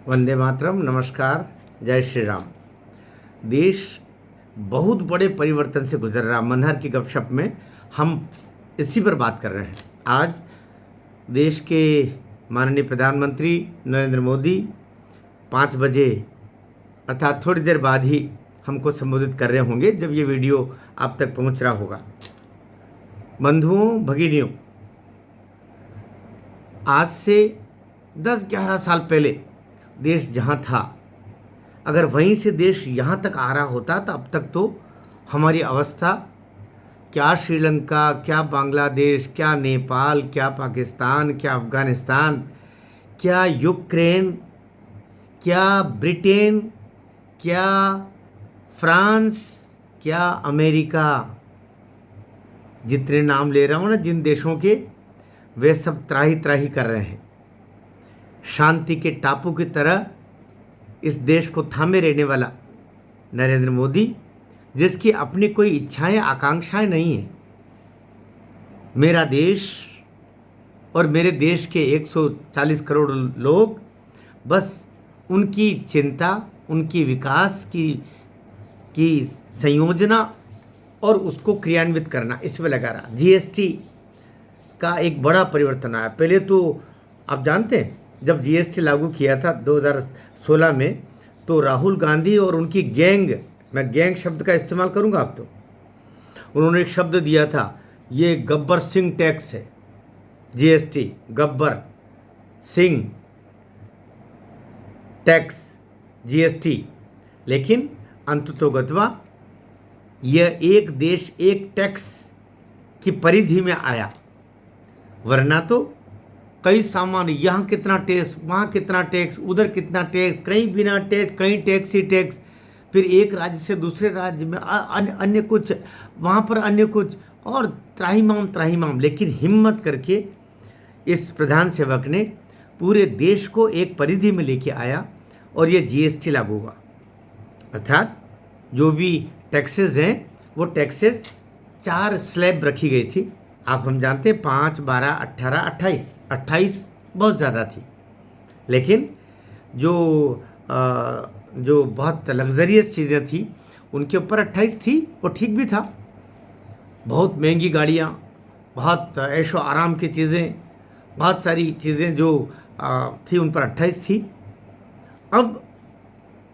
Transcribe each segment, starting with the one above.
वंदे मातरम। नमस्कार। जय श्री राम। देश बहुत बड़े परिवर्तन से गुजर रहा। मनहर की गपशप में हम इसी पर बात कर रहे हैं। आज देश के माननीय प्रधानमंत्री नरेंद्र मोदी 5 बजे अर्थात थोड़ी देर बाद ही हमको संबोधित कर रहे होंगे जब ये वीडियो आप तक पहुंच रहा होगा। बंधुओं, भगिनियों, आज से 10-11 साल पहले देश जहाँ था, अगर वहीं से देश यहाँ तक आ रहा होता तो अब तक तो हमारी अवस्था क्या श्रीलंका, क्या बांग्लादेश, क्या नेपाल, क्या पाकिस्तान, क्या अफ़गानिस्तान, क्या यूक्रेन, क्या ब्रिटेन, क्या फ्रांस, क्या अमेरिका, जितने नाम ले रहा हूँ ना जिन देशों के, वे सब त्राही त्राही कर रहे हैं। शांति के टापू की तरह इस देश को थामे रहने वाला नरेंद्र मोदी, जिसकी अपनी कोई इच्छाएं आकांक्षाएं नहीं हैं। मेरा देश और मेरे देश के 140 करोड़ लोग, बस उनकी चिंता, उनकी विकास की संयोजना और उसको क्रियान्वित करना, इसमें लगा रहा। जीएसटी का एक बड़ा परिवर्तन आया। पहले तो आप जानते हैं जब जीएसटी लागू किया था 2016 में, तो राहुल गांधी और उनकी गैंग, मैं गैंग शब्द का इस्तेमाल करूंगा अब तो, उन्होंने एक शब्द दिया था, ये गब्बर सिंह टैक्स है। GST, Gabbar Singh tax, GST. लेकिन अंततोगत्वा यह एक देश एक टैक्स की परिधि में आया, वरना तो कई सामान, यहाँ कितना टैक्स, वहाँ कितना टैक्स, उधर कितना टैक्स, कहीं बिना टैक्स, कहीं टैक्स ही टैक्स, फिर एक राज्य से दूसरे राज्य में अन्य कुछ, वहाँ पर अन्य कुछ, और त्राहिमाम। लेकिन हिम्मत करके इस प्रधान सेवक ने पूरे देश को एक परिधि में लेके आया और ये जीएसटी लागू हुआ। अर्थात जो भी टैक्सेस हैं वो टैक्सेस 4 स्लैब रखी गई थी। हम जानते हैं 5, 12, 18, 28 बहुत ज़्यादा थी। लेकिन जो बहुत लग्जरियस चीज़ें थी उनके ऊपर 28 थी, वो ठीक भी था। बहुत महंगी गाड़ियाँ, बहुत ऐशो आराम की चीज़ें, बहुत सारी चीज़ें जो थी उन पर 28 थी। अब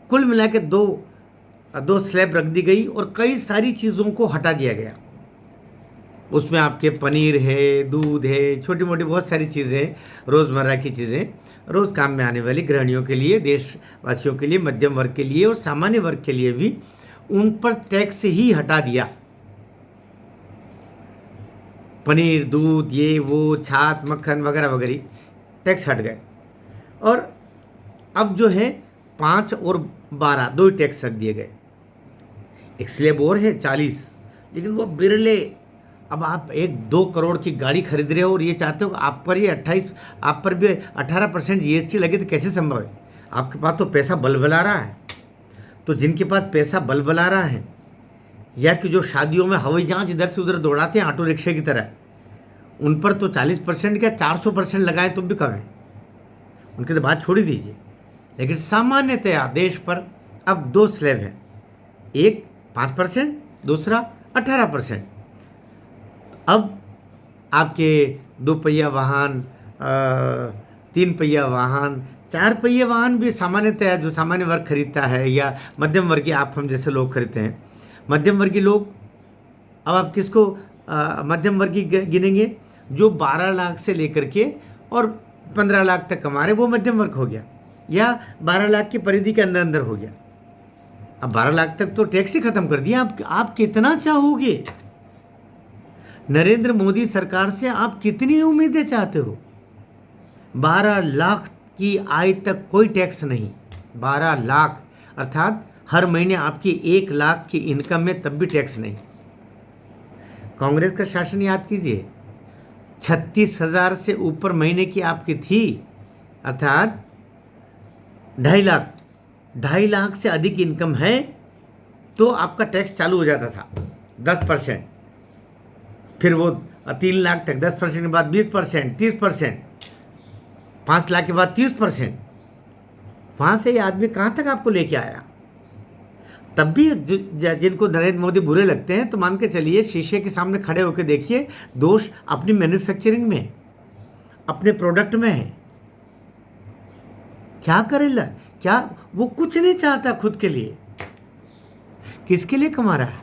कुल मिला के दो स्लैब रख दी गई और कई सारी चीज़ों को हटा दिया गया। उसमें आपके पनीर है, दूध है, छोटी मोटी बहुत सारी चीज़ें, रोज़मर्रा की चीज़ें, रोज़ काम में आने वाली गृहिणियों के लिए, देशवासियों के लिए, मध्यम वर्ग के लिए और सामान्य वर्ग के लिए भी उन पर टैक्स ही हटा दिया। पनीर, दूध, ये वो, छाछ, मक्खन वगैरह वगैरह टैक्स हट गए। और अब जो है 5 और 12 दो ही टैक्स रख दिए गए। एक स्लैब और है 40, लेकिन वो बिरले। अब आप 1-2 करोड़ की गाड़ी खरीद रहे हो और ये चाहते हो कि आप पर ये 28, आप पर भी 18% जीएसटी लगे, तो कैसे संभव है? आपके पास तो पैसा बलबला रहा है। तो जिनके पास पैसा बलबला रहा है, या कि जो शादियों में हवाई जहाज इधर से उधर दौड़ाते हैं ऑटो रिक्शे की तरह, उन पर तो 40% क्या 400% लगाए तो भी कम है, उनकी तो बात छोड़ ही दीजिए। लेकिन सामान्यतया देश पर अब 2 स्लैब हैं, एक 5%, दूसरा 18%। अब आपके 2 पहिया वाहन, 3 पहिया वाहन, 4 पहिया वाहन भी सामान्यतया जो सामान्य वर्ग खरीदता है या मध्यम वर्गीय, आप हम जैसे लोग खरीदते हैं, मध्यम वर्गीय लोग, अब आप किसको मध्यम वर्गीय गिनेंगे? जो 12 लाख से लेकर के और 15 लाख तक कमा रहे, वो मध्यम वर्ग हो गया, या 12 लाख की परिधि के अंदर अंदर हो गया। अब 12 लाख तक तो टैक्स ही खत्म कर दिया। आप कितना चाहोगे? नरेंद्र मोदी सरकार से आप कितनी उम्मीदें चाहते हो? 12 लाख की आय तक कोई टैक्स नहीं। 12 लाख अर्थात हर महीने आपकी 1 लाख की इनकम में तब भी टैक्स नहीं। कांग्रेस का शासन याद कीजिए, 36,000 से ऊपर महीने की आपकी थी, अर्थात 2.5 लाख से अधिक इनकम है तो आपका टैक्स चालू हो जाता था 10%। फिर वो 3 लाख तक 10% के बाद 20%, 30%, 5 लाख के बाद 30%, वहाँ से ये आदमी कहाँ तक आपको लेके आया। तब भी जिनको नरेंद्र मोदी बुरे लगते हैं, तो मान के चलिए शीशे के सामने खड़े होकर देखिए, दोष अपनी मैन्युफैक्चरिंग में, अपने प्रोडक्ट में है। क्या करेला, क्या वो कुछ नहीं चाहता खुद के लिए। किसके लिए कमा रहा है,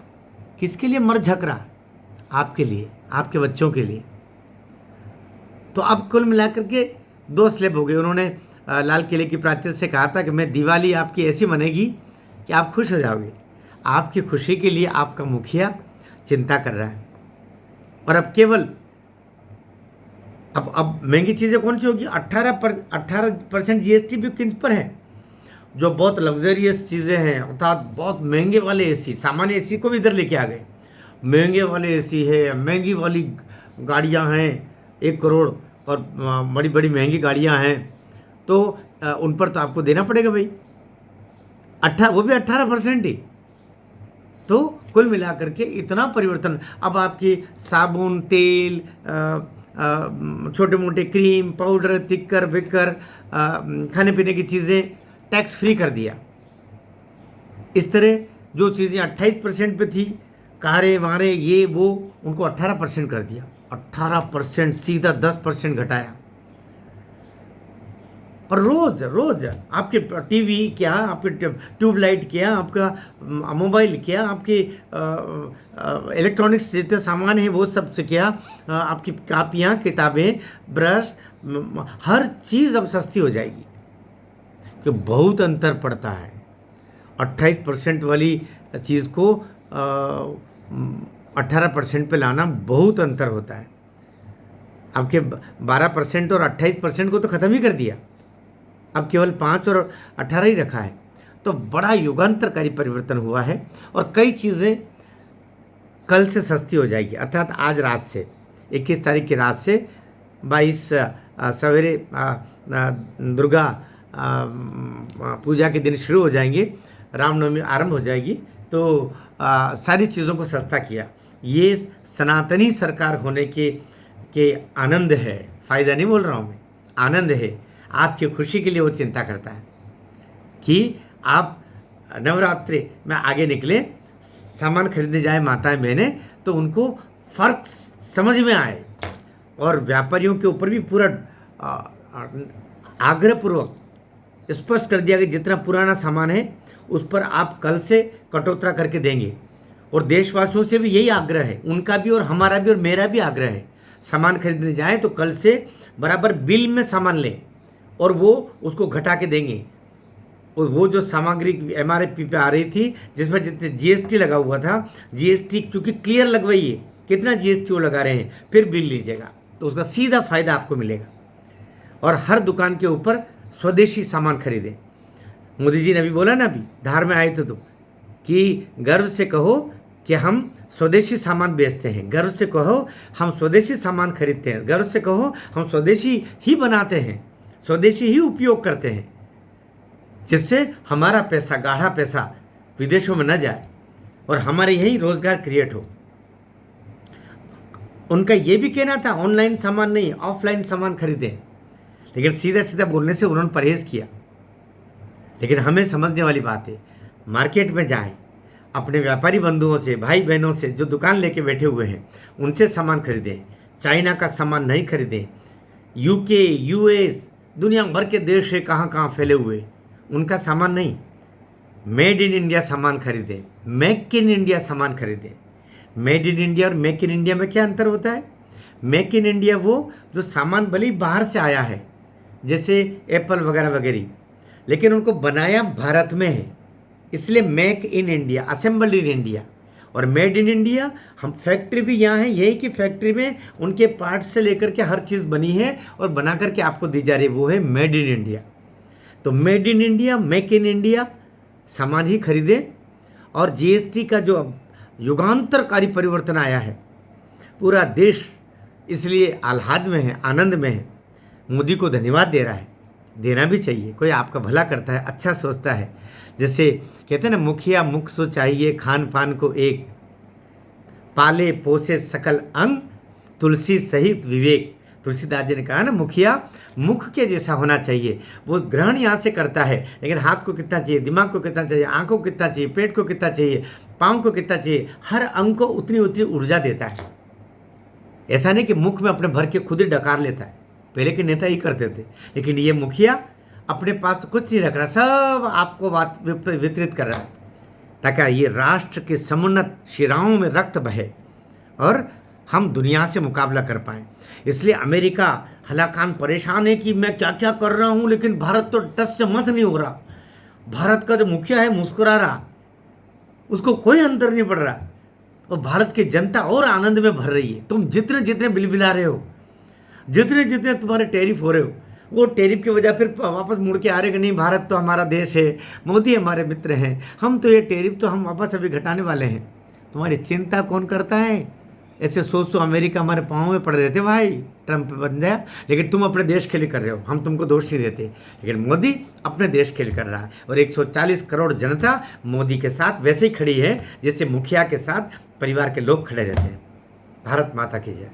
किसके लिए मर झक रहा है? आपके लिए, आपके बच्चों के लिए। तो अब कुल मिलाकर के 2 स्लेब हो गए। उन्होंने लाल किले की प्राचीर से कहा था कि मैं दिवाली आपकी ऐसी मनेगी कि आप खुश हो जाओगे। आपकी खुशी के लिए आपका मुखिया चिंता कर रहा है। और अब केवल अब महंगी चीज़ें कौन सी होगी? 18% जीएसटी भी किन पर है? जो बहुत लग्जरियस चीज़ें हैं, अर्थात बहुत महंगे वाले एसी, सामान्य एसी को भी इधर लेके आ गए। महंगे वाले एसी है, महंगी वाली गाड़ियां हैं, 1 करोड़ और बड़ी बड़ी महंगी गाड़ियां हैं, तो उन पर तो आपको देना पड़ेगा भाई, वो भी 18% ही। तो कुल मिलाकर के इतना परिवर्तन। अब आपकी साबुन, तेल, छोटे मोटे क्रीम, पाउडर, तिक्कर बिक्कर, खाने पीने की चीज़ें टैक्स फ्री कर दिया। इस तरह जो चीज़ें 28% पे थी, कारे वारे ये वो, उनको 18% कर दिया। 18% सीधा 10% घटाया। और रोज रोज आपके टीवी क्या, आपके ट्यूबलाइट क्या, आपका मोबाइल क्या, आपके इलेक्ट्रॉनिक्स जितने सामान है वो सब से क्या, आपकी कापियाँ, किताबें, ब्रश, हर चीज़ अब सस्ती हो जाएगी। कि बहुत अंतर पड़ता है। 28% वाली चीज़ को 18% पे लाना बहुत अंतर होता है। आपके 12% और 28% को तो ख़त्म ही कर दिया, अब केवल 5 और 18 ही रखा है। तो बड़ा युगांतरकारी परिवर्तन हुआ है और कई चीज़ें कल से सस्ती हो जाएगी, अर्थात आज रात से, 21 तारीख की रात से 22 सवेरे दुर्गा पूजा के दिन शुरू हो जाएंगे, रामनवमी आरंभ हो जाएगी, तो सारी चीज़ों को सस्ता किया। ये सनातनी सरकार होने के आनंद है, फ़ायदा नहीं बोल रहा हूँ मैं, आनंद है। आपकी खुशी के लिए वो चिंता करता है कि आप नवरात्रि में आगे निकले, सामान खरीदने जाए माताएं बहनें, तो उनको फ़र्क समझ में आए। और व्यापारियों के ऊपर भी पूरा आग्रहपूर्वक स्पष्ट कर दिया कि जितना पुराना सामान है उस पर आप कल से कटौती करके देंगे। और देशवासियों से भी यही आग्रह है, उनका भी और हमारा भी और मेरा भी आग्रह है, सामान खरीदने जाए तो कल से बराबर बिल में सामान लें और वो उसको घटा के देंगे। और वो जो सामग्री MRP पे आ रही थी, जिसमें जितने GST लगा हुआ था, GST चूँकि क्लियर लगवाइए कितना GST वो लगा रहे हैं, फिर बिल लीजिएगा तो उसका सीधा फ़ायदा आपको मिलेगा। और हर दुकान के ऊपर स्वदेशी सामान खरीदें। मोदी जी ने अभी बोला ना, अभी धार में आए थे तो, कि गर्व से कहो कि हम स्वदेशी सामान बेचते हैं, गर्व से कहो हम स्वदेशी सामान खरीदते हैं, गर्व से कहो हम स्वदेशी ही बनाते हैं, स्वदेशी ही उपयोग करते हैं, जिससे हमारा पैसा, गाढ़ा पैसा विदेशों में न जाए और हमारे यही रोजगार क्रिएट हो। उनका ये भी कहना था ऑनलाइन सामान नहीं, ऑफलाइन सामान खरीदें, लेकिन सीधा सीधा बोलने से उन्होंने परहेज़ किया। लेकिन हमें समझने वाली बात है, मार्केट में जाएं, अपने व्यापारी बंधुओं से, भाई बहनों से जो दुकान लेके बैठे हुए हैं उनसे सामान खरीदें। चाइना का सामान नहीं खरीदें। UK, US, दुनिया भर के देश है कहाँ कहाँ फैले हुए, उनका सामान नहीं, मेड इन इंडिया सामान खरीदें, मेक इन इंडिया सामान खरीदें। मेड इन इंडिया और मेक इन इंडिया में क्या अंतर होता है? मेक इन इंडिया वो जो सामान भले ही बाहर से आया है, जैसे एप्पल वगैरह वगैरह, लेकिन उनको बनाया भारत में है, इसलिए make in India, assembled in India. और मेड इन इंडिया, हम फैक्ट्री भी यहाँ है, यही की फैक्ट्री में उनके पार्ट्स से लेकर के हर चीज़ बनी है और बना करके आपको दी जा रही है, वो है मेड इन इंडिया। तो made in India, make in India सामान ही खरीदें। और GST का जो अब युगांतरकारी परिवर्तन आया है, पूरा देश इसलिए आह्लाद में है, आनंद में है, मोदी को धन्यवाद दे रहा है। देना भी चाहिए, कोई आपका भला करता है, अच्छा सोचता है। जैसे कहते हैं ना, मुखिया मुख सो चाहिए खान पान को एक, पाले पोसे सकल अंग, तुलसी सहित विवेक। तुलसीदास जी ने कहा ना, मुखिया मुख के जैसा होना चाहिए। वो ग्रहण यहाँ से करता है, लेकिन हाथ को कितना चाहिए, दिमाग को कितना चाहिए, आंखों को कितना चाहिए, पेट को कितना चाहिए, पाँव को कितना चाहिए, हर अंग को उतनी उतनी ऊर्जा देता है। ऐसा नहीं कि मुख में अपने भर के खुद ही डकार लेता है, पहले के नेता ही करते थे, लेकिन ये मुखिया अपने पास कुछ नहीं रख रहा, सब आपको वितरित कर रहा है, ताकि ये राष्ट्र के समुन्नत शिराओं में रक्त बहे और हम दुनिया से मुकाबला कर पाएँ। इसलिए अमेरिका हलाकान परेशान है कि मैं क्या क्या कर रहा हूँ, लेकिन भारत तो टस से मस नहीं हो रहा। भारत का जो मुखिया है मुस्कुरा रहा, उसको कोई अंतर नहीं पड़ रहा, और भारत की जनता और आनंद में भर रही है। तुम जितने जितने बिलबिला रहे हो, जितने जितने तुम्हारे टैरिफ हो रहे हो, वो टैरिफ की वजह फिर वापस मुड़ के आ रहे कि नहीं भारत तो हमारा देश है, मोदी हमारे मित्र हैं, हम तो ये टैरिफ तो हम वापस अभी घटाने वाले हैं। तुम्हारी चिंता कौन करता है? ऐसे सोच अमेरिका हमारे पाँव में पड़ रहे थे भाई, ट्रंप बन गया, लेकिन तुम अपने देश के लिए कर रहे हो, हम तुमको दोष नहीं देते, लेकिन मोदी अपने देश के लिए कर रहा है। और 140 करोड़ जनता मोदी के साथ वैसे ही खड़ी है जैसे मुखिया के साथ परिवार के लोग खड़े रहते हैं। भारत माता की जय।